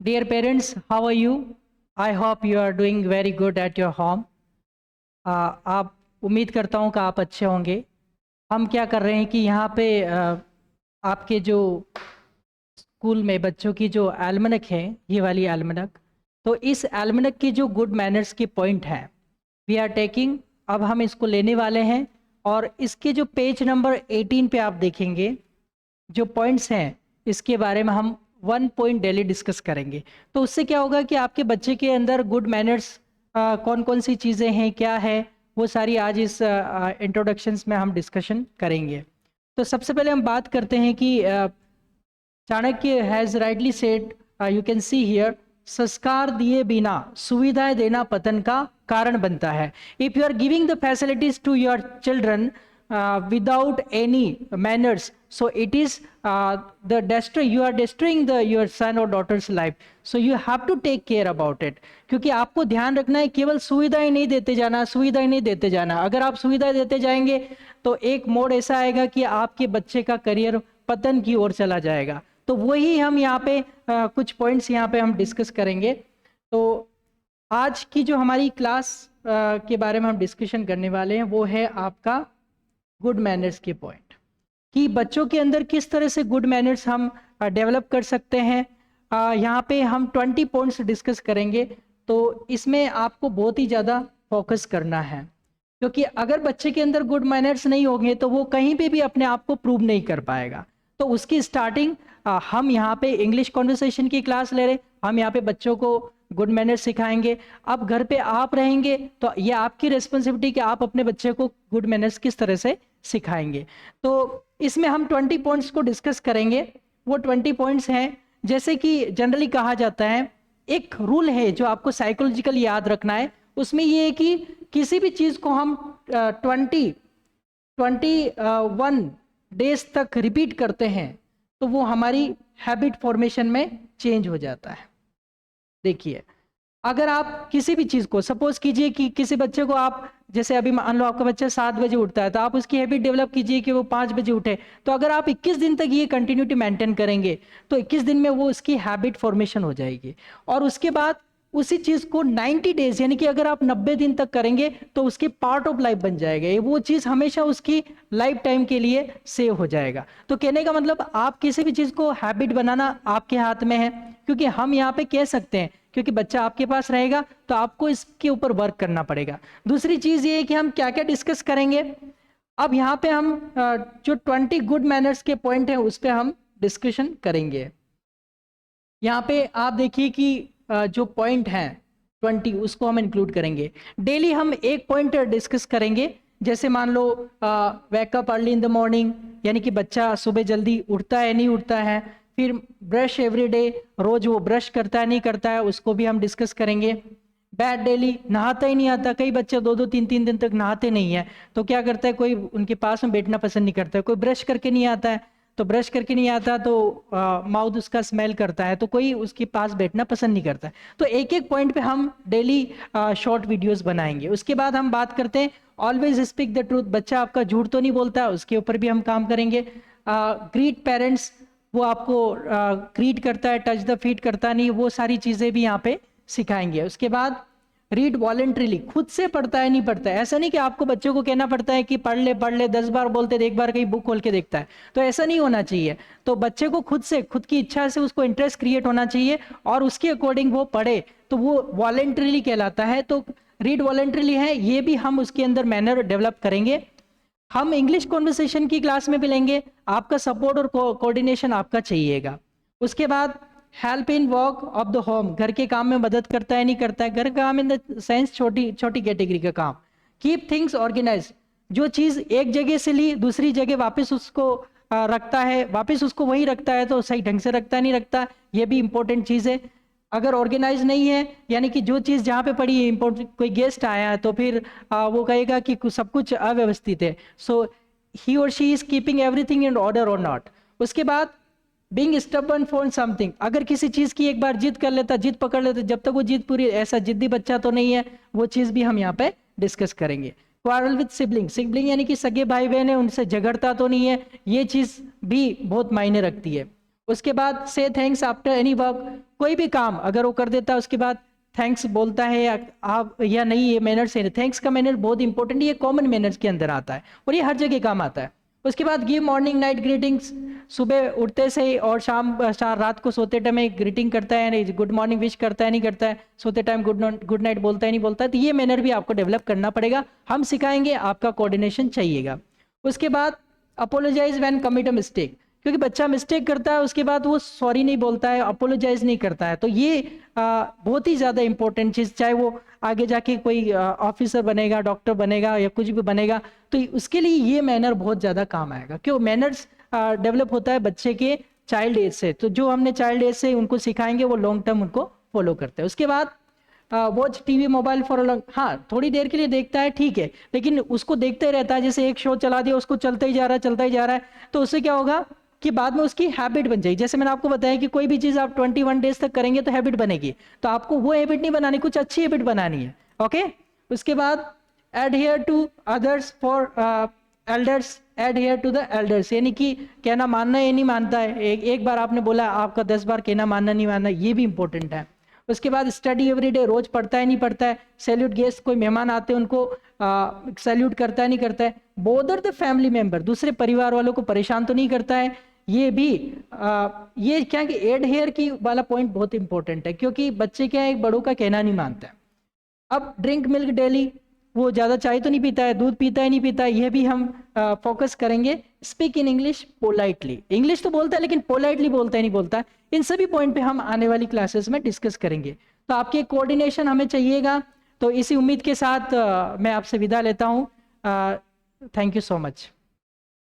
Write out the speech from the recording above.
Dear parents, how are you? I hope you are doing very good at your home. आप उम्मीद करता हूँ कि आप अच्छे होंगे। हम क्या कर रहे हैं कि यहाँ पे आपके जो स्कूल में बच्चों की जो एल्मनक है, ये वाली एल्मनक, तो इस एल्मनक की जो गुड मैनर्स की पॉइंट है, वी आर टेकिंग, अब हम इसको लेने वाले हैं और इसके जो पेज नंबर 18 पे आप देखेंगे जो पॉइंट्स हैं, इसके बारे में हम 1 पॉइंट डेली डिस्कस करेंगे। तो उससे क्या होगा कि आपके बच्चे के अंदर गुड मैनर्स कौन कौन सी चीज़ें हैं, क्या है, वो सारी आज इस इंट्रोडक्शंस में हम डिस्कशन करेंगे। तो सबसे पहले हम बात करते हैं कि Chanakya has rightly said, you can see here, संस्कार दिए बिना सुविधाएं देना पतन का कारण बनता है। If you are giving the facilities to your children without any manners, so it is you are destroying your son or daughter's life, so you have to take care about it। क्योंकि आपको ध्यान रखना है, केवल सुविधाएं नहीं देते जाना, सुविधाएं नहीं देते जाना। अगर आप सुविधाएं देते जाएंगे तो एक मोड़ ऐसा आएगा कि आपके बच्चे का करियर पतन की ओर चला जाएगा। तो वही हम यहाँ पे कुछ पॉइंट्स यहाँ पे हम डिस्कस करेंगे। तो आज की जो हमारी क्लास के बारे में हम डिस्कशन करने वाले हैं वो है आपका गुड मैनर्स के पॉइंट, कि बच्चों के अंदर किस तरह से गुड मैनर्स हम डेवलप कर सकते हैं। यहाँ पे हम 20 पॉइंट्स डिस्कस करेंगे। तो इसमें आपको बहुत ही ज़्यादा फोकस करना है, क्योंकि अगर बच्चे के अंदर गुड मैनर्स नहीं होंगे तो वो कहीं पे भी अपने आप को प्रूव नहीं कर पाएगा। तो उसकी स्टार्टिंग हम यहाँ पे इंग्लिश कॉन्वर्सेशन की क्लास ले रहे, हम यहाँ पे बच्चों को गुड मैनर्स सिखाएंगे। अब घर पे आप रहेंगे तो ये आपकी रिस्पॉन्सिबिलिटी कि आप अपने बच्चे को गुड मैनर्स किस तरह से सिखाएंगे। तो इसमें हम 20 पॉइंट्स को डिस्कस करेंगे। वो 20 पॉइंट्स हैं, जैसे कि जनरली कहा जाता है, एक रूल है जो आपको साइकोलॉजिकल याद रखना है। उसमें ये है कि किसी भी चीज़ को हम 21 डेज तक रिपीट करते हैं तो वो हमारी हैबिट फॉर्मेशन में चेंज हो जाता है। देखिए, अगर आप किसी भी चीज़ को, सपोज कीजिए कि किसी बच्चे को आप, जैसे अभी मान लो आपका बच्चा 7 बजे उठता है, तो आप उसकी हैबिट डेवलप कीजिए कि वो 5 बजे उठे। तो अगर आप 21 दिन तक ये कंटिन्यूटी मेंटेन करेंगे तो 21 दिन में वो उसकी हैबिट फॉर्मेशन हो जाएगी। और उसके बाद उसी चीज़ को 90 डेज, यानी कि अगर आप 90 दिन तक करेंगे तो उसकी पार्ट ऑफ लाइफ बन जाएगा। ये वो चीज़ हमेशा उसकी लाइफ टाइम के लिए सेव हो जाएगा। तो कहने का मतलब, आप किसी भी चीज़ को हैबिट बनाना आपके हाथ में है, क्योंकि हम यहाँ पे कह सकते हैं क्योंकि बच्चा आपके पास रहेगा तो आपको इसके ऊपर वर्क करना पड़ेगा। दूसरी चीज़ ये है कि हम क्या क्या डिस्कस करेंगे। अब यहाँ पे हम जो 20 गुड मैनर्स के पॉइंट हैं उस पर हम डिस्कशन करेंगे। यहाँ पे आप देखिए कि जो पॉइंट हैं 20, उसको हम इंक्लूड करेंगे। डेली हम एक पॉइंट डिस्कस करेंगे। जैसे मान लो wake up early in the morning, यानी कि बच्चा सुबह जल्दी उठता है नहीं उठता है। फिर ब्रश एवरी डे, रोज वो ब्रश करता है नहीं करता है, उसको भी हम डिस्कस करेंगे। बैड डेली, नहाता ही नहीं आता। कई बच्चे 2-2 3-3 दिन तक नहाते नहीं है, तो क्या करता है, कोई उनके पास में बैठना पसंद नहीं करता है। कोई ब्रश करके नहीं आता है, तो ब्रश करके नहीं आता तो माउथ उसका स्मेल करता है, तो कोई उसके पास बैठना पसंद नहीं करता है। तो एक एक पॉइंट पे हम डेली शॉर्ट वीडियोस बनाएंगे। उसके बाद हम बात करते हैं ऑलवेज स्पीक द ट्रूथ, बच्चा आपका झूठ तो नहीं बोलता, उसके ऊपर भी हम काम करेंगे। ग्रीट पेरेंट्स, वो आपको ग्रीट करता है, टच द फीट करता नहीं, वो सारी चीज़ें भी यहाँ पे सिखाएंगे। उसके बाद रीड वॉलेंट्रीली, खुद से पढ़ता है नहीं पढ़ता है। ऐसा नहीं कि आपको बच्चों को कहना पड़ता है कि पढ़ ले 10 बार बोलते, एक बार कहीं बुक खोल के देखता है, तो ऐसा नहीं होना चाहिए। तो बच्चे को खुद से, खुद की इच्छा से उसको इंटरेस्ट क्रिएट होना चाहिए और उसके अकॉर्डिंग वो पढ़े, तो वो वॉलेंट्रीली कहलाता है। तो रीड वॉलेंट्रीली है, ये भी हम उसके अंदर मैनर डेवलप करेंगे। हम इंग्लिश कॉन्वर्सेशन की क्लास में भी लेंगे, आपका सपोर्ट और कोऑर्डिनेशन आपका चाहिएगा। उसके बाद help in work of the home, घर के काम में मदद करता है नहीं करता है। घर का काम इन द सेंस छोटी छोटी कैटेगरी का काम। कीप थिंग्स ऑर्गेनाइज, जो चीज़ एक जगह से ली दूसरी जगह वापस उसको रखता है, वापस उसको वही रखता है, तो सही ढंग से रखता नहीं रखता, ये भी इंपॉर्टेंट चीज़ है। अगर ऑर्गेनाइज नहीं है, यानी कि जो चीज़ जहाँ पे पड़ी है, इम्पोर्टेंट कोई गेस्ट आया है तो फिर वो कहेगा कि सब कुछ अव्यवस्थित है। सो ही और she is keeping everything in order और नॉट। उसके बाद बीइंग स्टबर्न फॉर समथिंग, अगर किसी चीज़ की एक बार जिद कर लेता, जिद पकड़ लेता, जब तक वो जिद पूरी, ऐसा जिद्दी बच्चा तो नहीं है, वो चीज़ भी हम यहाँ पे डिस्कस करेंगे। क्वारल विद सिबलिंग, सिबलिंग यानी कि सगे भाई बहन है, उनसे झगड़ता तो नहीं है, ये चीज़ भी बहुत मायने रखती है। उसके बाद से थैंक्स आफ्टर एनी वर्क, कोई भी काम अगर वो कर देता है उसके बाद थैंक्स बोलता है या आप या नहीं, ये मैनर्स है। थैंक्स का मैनर बहुत इंपॉर्टेंट, ये कॉमन मैनर्स के अंदर आता है और ये हर जगह काम आता है। उसके बाद गिव मॉर्निंग नाइट ग्रीटिंग्स, सुबह उठते से ही और शाम रात को सोते टाइम में ग्रीटिंग करता है, नहीं गुड मॉर्निंग विश करता है नहीं करता है, सोते टाइम गुड नाइट बोलता है नहीं बोलता है। तो ये मैनर भी आपको डेवलप करना पड़ेगा, हम सिखाएंगे, आपका कोऑर्डिनेशन चाहिएगा। उसके बाद apologize when commit a mistake, क्योंकि बच्चा मिस्टेक करता है उसके बाद वो सॉरी नहीं बोलता है, अपोलोजाइज नहीं करता है। तो ये बहुत ही ज़्यादा इंपॉर्टेंट चीज़, चाहे वो आगे जाके कोई ऑफिसर बनेगा, डॉक्टर बनेगा या कुछ भी बनेगा, तो उसके लिए ये मैनर बहुत ज़्यादा काम आएगा। क्यों? मैनर्स डेवलप होता है बच्चे के चाइल्ड एज से, तो जो हमने चाइल्ड एज से उनको सिखाएंगे वो लॉन्ग टर्म उनको फॉलो करते हैं। उसके बाद watch TV mobile for long, हाँ थोड़ी देर के लिए देखता है ठीक है, लेकिन उसको देखते रहता है, जैसे एक शो चला दिया उसको चलता ही जा रहा है चलता ही जा रहा है, तो उससे क्या होगा कि बाद में उसकी हैबिट बन जाएगी। जैसे मैंने आपको बताया कि कोई भी चीज़ आप 21 डेज तक करेंगे तो हैबिट बनेगी, तो आपको वो हैबिट नहीं बनानी, कुछ अच्छी हैबिट बनानी है। ओके, उसके बाद adhere to others for elders, adhere to the elders, यानी कि कहना मानना, ये नहीं मानता है, एक बार आपने बोला आपका 10 बार कहना मानना नहीं मानना, ये भी इंपॉर्टेंट है। उसके बाद स्टडी एवरीडे, रोज पढ़ता है नहीं पढ़ता है, सैल्यूट गेस्ट, कोई मेहमान आते हैं उनको सैल्यूट करता है नहीं करता है, बोदर द फैमिली मेंबर, दूसरे परिवार वालों को परेशान तो नहीं करता है। ये भी ये क्या कि एडहियर की वाला पॉइंट बहुत इंपॉर्टेंट है, क्योंकि बच्चे क्या है एक बड़ों का कहना नहीं मानता है। अब ड्रिंक मिल्क डेली, वो ज़्यादा चाय तो नहीं पीता है, दूध पीता है नहीं पीता है, ये भी हम फोकस करेंगे। Speak in English politely, English तो बोलता है लेकिन पोलाइटली बोलता है नहीं बोलता है। इन सभी पॉइंट पे हम आने वाली क्लासेस में डिस्कस करेंगे। तो आपके कोऑर्डिनेशन हमें चाहिएगा। तो इसी उम्मीद के साथ मैं आपसे विदा लेता हूँ। Thank you so much.